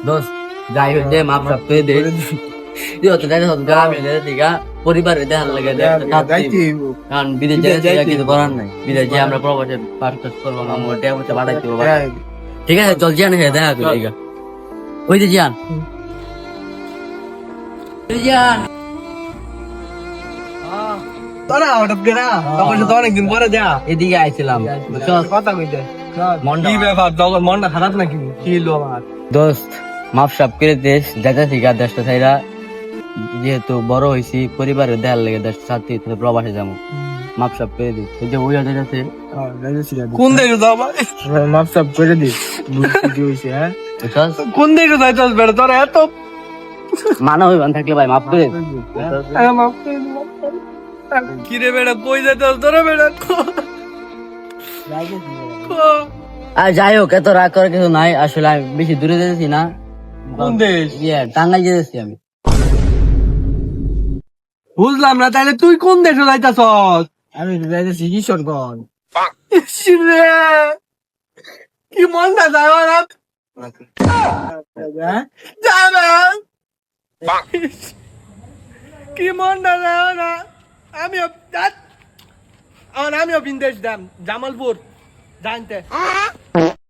দোস্ত যাই হোক যে মাপ সাপ করে দে তুই হতে যাই হতে আমি দিঘা পরিবারে দেখার লাগে কারণ বিদেশ জায়গা কিছু করার নাই বিদেশ যে আমরা প্রবাসে পাস টাস করবো আমার টাকা পয়সা বাড়াইতে হবে ঠিক আছে চল জিয়ান হয়ে দেখা করি ওই যে জিয়ান জিয়ান তোরা হঠাৎ করে তখন তো অনেকদিন পরে যা এদিকে আইছিলাম কথা কইতে মনটা কি ব্যাপার তখন মনটা খারাপ নাকি কি হলো আমার দোস্ত মাপ সাপ করে দেশ যাতে শিকার দেশটা ছাইরা যেহেতু বড় হয়েছি পরিবারের দেয়ার লেগে দেশ ছাড়তে প্রবাসে যাবো মাপ সাপ করে দিই এই যে ওই আছে কোন দেশে যাও ভাই মাপ সাপ করে দিস কি হইছে হ্যাঁ কোন দেশে যাইতাস বেড়া তোরা এত মানা হইবান থাকলে ভাই মাপ করে মাপ করে কি রে বেড়া কই যাইতাস তোরা বেড়া আর যাই হোক এত রাগ করার কিছু নাই আসলে আমি বেশি দূরে যেতেছি না কোন দেশ টাঙ্গাই যেতেছি আমি বুঝলাম না তাহলে তুই কোন দেশে যাইতাছস আমি যাইতেছি কিশোরগঞ্জ রে কি মনটা যায় না যাবে কি মনটা যায় না আমিও বিন্দেশ দাম জামালপুর জানতে